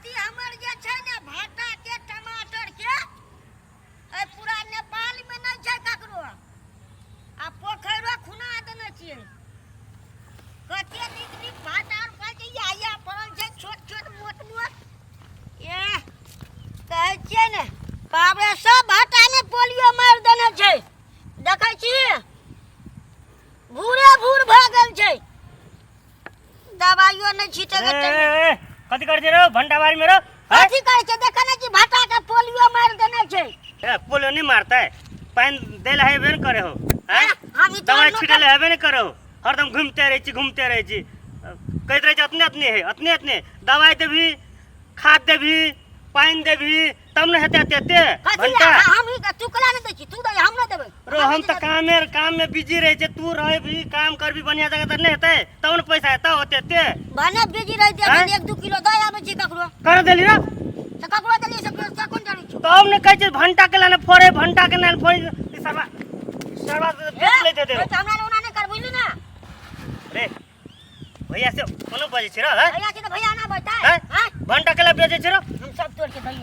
खेती हमर जे छै ने भाटा के टमाटर के ए पूरा नेपाल में नहीं छै ककरो आ पोखरो खुना देने छियै कते नीक भाटा और फल छै या पड़ल छै छोट छोट मोट मोट ए कहै छियै ने बाबरे सब भाटा में पोलियो मार देने छै देखै छी भूरे भूर भ गेल छै दवाइयो नहीं छीटे के कथी कर रो भंडाबारी में रो कथी करे छै देखे ना कि भाटा के पोलियो मार देने छै ए पोलियो नहीं मारता है पानी देला है बेन करे हो हैं हम दवाई छिटले है बेन करे हो हरदम घूमते रहे छी कहत रहे अपने अपने अपने दवाई देबी खाद देबी पानी देबी तब न हेते घंटा हम ही टुकड़ा न दै छी तू दे हम न देबै रो हम त काम में बिजी रहे छे तू रहे भी काम कर भी बढ़िया जगह त नहीं हेते तब न पैसा हेता होते बने बिजी रहे छे 1-2 किलो दे आबै छी ककरो कर देली रो त ककरो देली से कोन जानि छी तब न कहै छे घंटा के लाने फोड़े घंटा के लाने फोड़े सरवा बेच लेते दे हमरा ओना नहीं कर बुझली ना रे भैया से कोनो बजे छे रो भैया के भैया ना बता हां घंटा के ला बेचे छे रो हम सब तोड़ के दई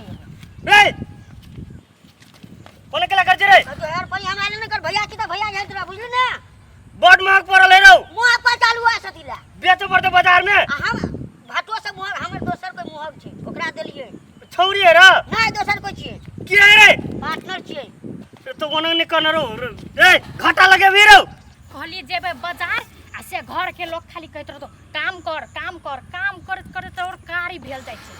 रे कोने केला कर रे तो यार भाई हमरा नहीं कर भैया की तो भैया जाय तोरा बुझली ना बड महंग पड़ल है रो मुंह पर चालू है सतीला बेचे पड़ते बाजार में हम भाटो से मुंह हमर दोसर कोई मुंह छै ओकरा देलिए छौरी है रो नहीं दोसर कोई छिए की है रे पार्टनर छिए तो ओना नहीं करना रो रे घाटा लगे भी रो कहली जेबे बाजार आ से घर के लोग खाली कहत रहो काम कर करत और कारी भेल जाय छै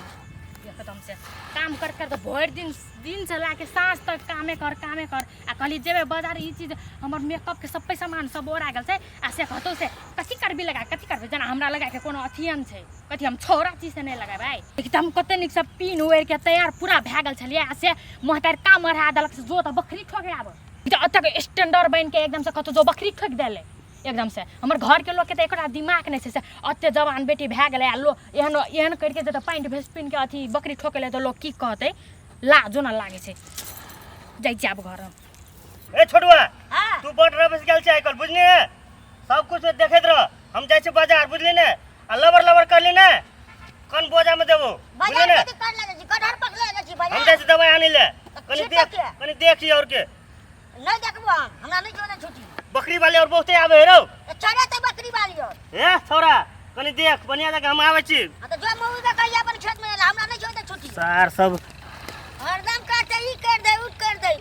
एकदम से काम कर तो भर दिन से लाके सांझ तक कामे कर आ कहली जेबे बाजार ई चीज हमर मेकअप के सब सामान सब ओरा गेल छै आ से कहतो से कथी करबी लगा कथी करबे जना हमरा लगा के कोनो अथियन छै कथी हम छोरा चीज से नहीं लगाबै एकदम कते निक सब पिन ओर के तैयार पूरा भ गेल छलिए आ से मोहतार काम मरा देलक से जो त बकरी ठोके आब अतक स्टैंडर्ड बन के एकदम से कहतो जो बकरी ठोक देले एकदम से हमर घर के लोग के त एकरा दिमाग नहीं छै से अत्ते जवान बेटी भ गेले आ लो एहन करके जे त पैंट भेस पिन के अथी बकरी ठोकेले त लोग की कहते लाजो ना लागे छै जाई छी अब घर ए छोटुआ हां तू बड रबस गेल छै आइकल बुझनी सब कुछ देखैत रह हम जाय छी बाजार बुझली ने आ लबर करली ने कौन बोझा में देबो बुझली ने बाजार कर ले छी कटहर पकले ले छी बाजार हम जाय छी दवाई आनी ले कनी देख और के नहीं देखबो हमरा नहीं जोने छुट्टी बकरी वाले और बहुते आवे रो चढ़े त बकरी वाली और ए छोरा कनी देख बढ़िया जगह हम आवे छी तो जो मऊ के कहिया अपन खेत में हमरा नहीं जोने छुट्टी सार सब हरदम कहते ई कर दे उ कर दे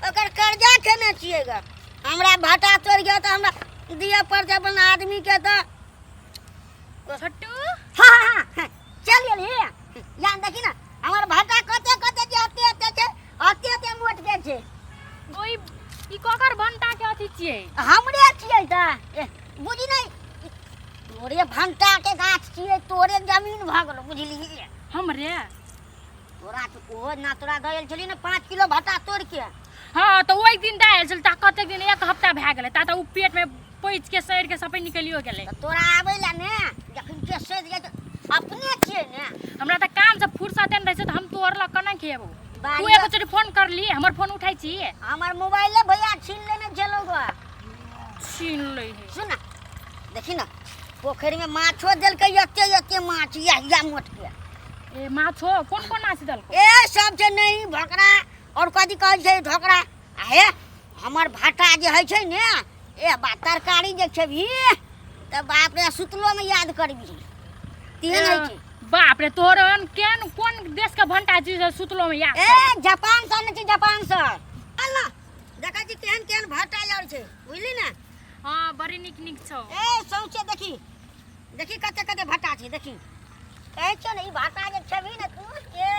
ओकर कर्जा केने छिएगा हमरा भाटा तोड़ गया त हमरा दिया पड़ अपन आदमी के त छोटू हां चल गेली यान देखी ना हमर भाटा कते जे अत्ते मोट के छै ओई ई कोकर भंटा के अथी छिए हमरे छिए त बुझी नहीं तोरे भंटा के गाछ छिए तोरे जमीन भ गेल बुझली हमरे तोरा तो ओ ना तोरा गयल छली ना 5 किलो भाटा तोड़ के हां तो ओई दिन दायल चल ता कते दिन एक हफ्ता भ गेले ता उ पेट में पैच के सैर के सपै निकलियो गेले तोरा आबैला ने जखन के सैर गए अपने छिए ने हमरा त काम से फुर्सत न रहे छै त हम तोरला कना खेबो तू एक चोरी फोन कर ली हमर फोन उठाई छी हमर मोबाइल भैया छीन लेने चलो गो छीन ले सुन देखी ना पोखरी में माछो देलकै एते माछ या मोट के ए माछो कोन आसी दल ए सब जे नहीं भकरा और कथी कहै छै ढोकरा आ हे हमर भाटा जे है छै ने ए बा तरकारी जे छबी त बाप रे सुतलो में याद करबी तीन है छै बाप रे तोरन कोन देश का भंटा चीज सुतलो में याद ए जापान से नहीं जापान से अल्लाह देखा छी केहन भाटा यार छै बुझली ना हां बड़ी निक छौ ए सौचे देखी कते भाटा छै देखी कहै छ ने ई भाटा जे छबी ना तू ए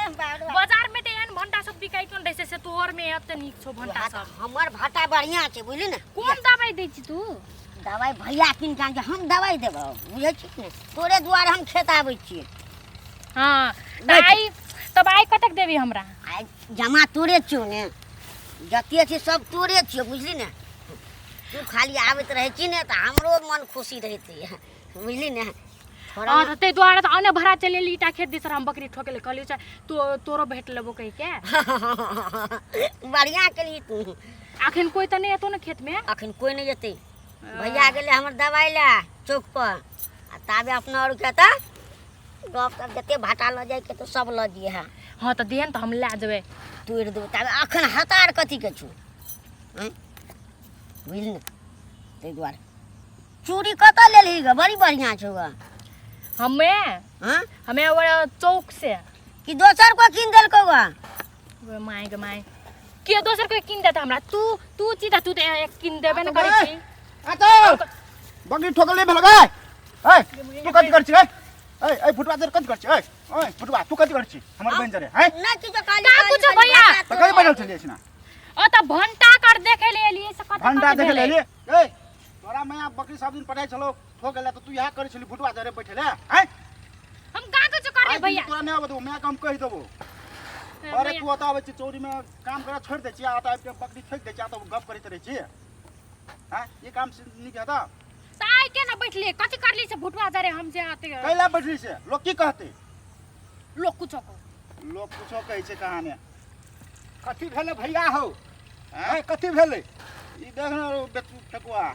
बाजार में त एहन भंटा सब बिकाइतन रहै से तोर में एते निक छौ भंटा सब हमर भाटा बढ़िया छै बुझली ना कोन दवाई दै छी तू दवाई भैया किन के हम दवाई देबो बुझै छी ने तोरे दुआरे हम खेत आबै छी हां दाई तब आई कतक देबी हमरा आई जमा तोरे छियो ने जतिए छी सब तोरे छियो बुझली ने तू खाली आबैत रहै छी ने त हमरो मन खुशी रहते बुझली ने हां त ते द्वारा त अने भरा चले लीटा खेत दिसर हम बकरी ठोकेले कहली छ तोरो भेट लेबो कहि के बढ़िया केली तू अखन कोई त नहीं एतो न खेत में अखन कोई नहीं जेते भैया गेले हमर दवाई ले चौक पर आ ताबे अपना और के त गप कर जते भाटा ल जाय के तो सब ल दिए है हाँ तो दिहन तो हम ला जेबै तोड़ दो तब अखन हतार कथी के छु हैं बुझल न ते द्वारे चूड़ी कत लेली ग बड़ी बढ़िया छौ ग हमें हां वो चौक से कि दोसर को किन देल को ग वो माय गे माय के दोसर को किन देता हमरा तू सीधा तू एक किन देबे न करै छी आ तो बगी ठोकले भेल गए ए तू कथि कर छी ए फुटवा जर कथि कर छी ए फुटवा तू कथि कर छी हमर बहन जरे हैं ना कि जो काली का कुछ भैया तो कहीं बैठल छलिए ना ओ त घंटा कर देखे ले एलिए से कत घंटा देख ले लिए ए तोरा मैं बकरी सब दिन पटाई छलो ठोक गेला तो तू यहां करे छली फुटवा जरे बैठले हैं हम का कुछ करे भैया तोरा नहीं बतो मैं काम कहि देबो अरे तू आता आवे छी चौरी में काम करा छोड़ दे छी आता आके बकरी फेंक दे छी आता गप करैत रहे छी हैं ये काम नहीं कहता ताई के ना बैठले कथि करली से भुटवा जरे हम जे आते कैला बैठली से लोग की कहते लोग कुछ को लोग कुछो कहै छै कहानी कथि भेले भैया हो हैं कथि भेले ई देख न बेटू ठकुआ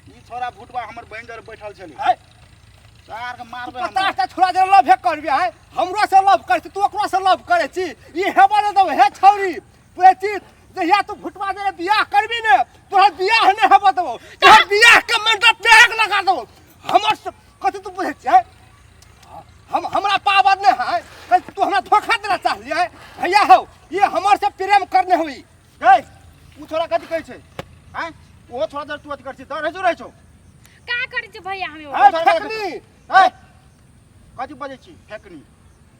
ई छोरा भुटवा हमर बहन जरे बैठल छली है सार के मारबे हम 50 टा छोरा जरे लव करबे है हमरो से लव करछि तू ओकरो से लव करे छी ई हेबा न दो हे छौरी प्रेचित जहिया तू भुटवा जरे बियाह करबी ने तोरा बियाह नै हेबा दो तोरा बियाह के मंडप टेक लगा दो हमर कथि तू बुझै छै हमरा पावर ने है तू हमरा धोखा देना चाहलिए भैया हो ये हमर से प्रेम करने हुई गई तू छोरा कथि कहै छै हैं ओ छोरा जर तू अथि कर छी त रहै छौ का करै छी भैया हम फेकनी है कथि बजै छी फेकनी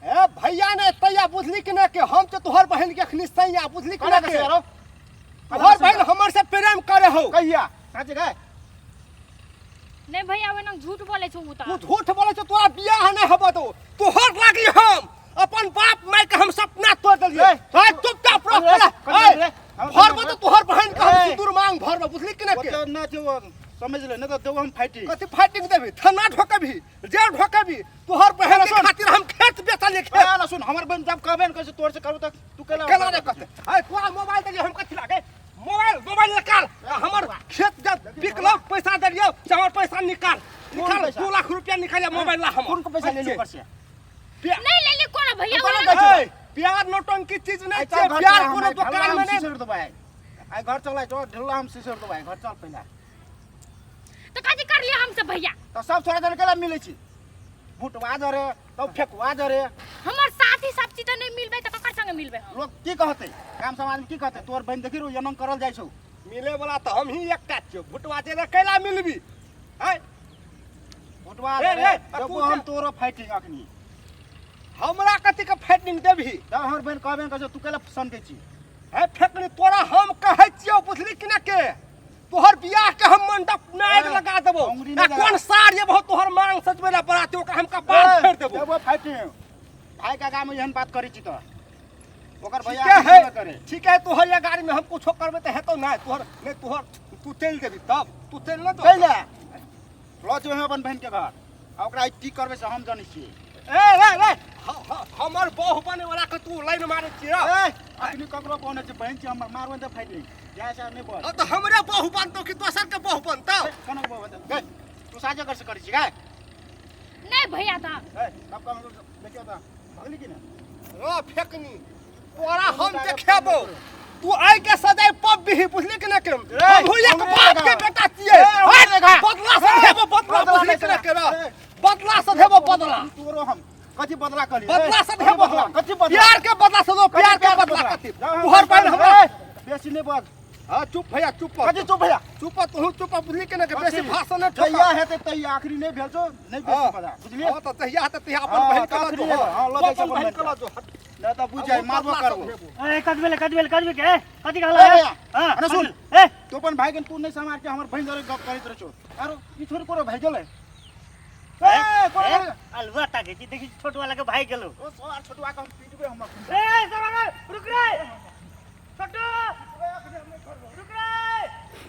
ए भैया ने तैया बुझली कि ना के हम तो तोहर बहन के अखनी सैया बुझली कि ना के तोहर बहन हमर से प्रेम करे हो कहिया सच गए नहीं भैया वो ना झूठ बोले छु उ तू झूठ बोले छ तोरा बियाह नै हबो तो तोहर लागी हम अपन बाप माय के हम सपना तोड़ देलिए है चुपचाप रह भर तो तोहर बहन के हम सिंदूर मांग भर में बुझली कि ना के ना जो समझ ले न तो देव हम फाइटिंग कथि फाइटिंग देबी थाना ढोकबी जेल ढोकबी तोहर बहन के खातिर हम खेत बेचले खेत सुन हमर बहन जब कहबे न तोर से करू त तू केला रे कहते है तोरा मोबाइल दे हम कथि लागे मोबाइल निकाल हमर खेत जब बिकलो पैसा दे दियो हमर पैसा निकाल 2 लाख रुपया निकाल मोबाइल ला हम कौन पैसा ले ले नहीं ले ले कोन भैया वाला प्यार नौटंकी चीज नहीं छै प्यार कोनो दुकान में नहीं दो भाई आई घर चला तो ढेला हम सिसर दो भाई घर चल पहला तो कथि कर लिया हमसे भैया तो सब छोरा जन केला मिलै छी भुटवा जरे तो फेकवा जरे हमर साथी सब चीज तो नहीं मिलबे त ककर संग मिलबे लोग की कहते काम समाज में की कहते तोर बहन देखी रो यमन करल जाय छौ मिले वाला तो हम ही एकटा छियो भुटवा जरे केला मिलबी है भुटवा जरे जब हम तोरो फाइटिंग अखनी हमरा कथि के फाइटिंग देबही त हमर बहन कहबे कहै तू केला पसंद दै छी है फेकनी तोरा हम कहै छियो बुझली कि ना के तोहर बियाह के हम मंडप नाग लगा देबो आ कोन सार ये बहुत तोहर मांग सजबेला बराती ओकर हम कपार फेर देबो देबो फाइटिंग भाई का गाम में एहन बात करै छी त ओकर भैया है ठीक है तोहर या गाड़ी में हम कुछो करबे त हेतौ ना तोहर तू चल देबी तब तू चल न तो चल लो जो हम अपन बहन के घर आ ओकरा की करबे से हम जानै छी ए हमर बहु बने वाला के तू लाइन मारै छी ए अखनी ककरो कोने छै बहन छी हमर मारबे त फाइटिंग जाय से नहीं बोल तो हमरे बहु बनतो कि दोसर के बहु बनतो कनो बहु बनतो तू साजा कर से करै छी गाय नहीं भैया था ए कब कम देखियो त भगली कि ना ओ फेकनी तोरा हम देखेबो तू आइ के सजाय पब भी बुझली कि ना के हम हो एक बाप के बेटा छिए बदला से देबो बदला बुझली कि ना के बदला से देबो बदला तोरो हम कथि बदला करी बदला से देबो कथि बदला प्यार के बदला से दो प्यार के बदला कथि तोहर बहन हमरा बेसी नहीं बोल हां चुप भैया चुप कथि चुप भैया चुप तू चुप बुझली कि ना के बेसी भाषण न तैया हेते तैया आखरी नहीं भेल छो नहीं बेसी पता बुझली हां त तैया हेते तैया अपन बहन के लो हां लो दे अपन बहन के लो ना त बुझाई मारबो करबो ए कदबेले के कथि कहला हां अरे सुन ए तो अपन भाई के तू नहीं समार के हमर बहन जरे गप करैत रहछो आरो ई छोरी कोरो भाई गेले ए कोरो अलवा ताके जी देखि छोट वाला के भाई गेलो ओ छोटवा के हम पीटबे हम ए जरा रुक रे छोटू रुक रे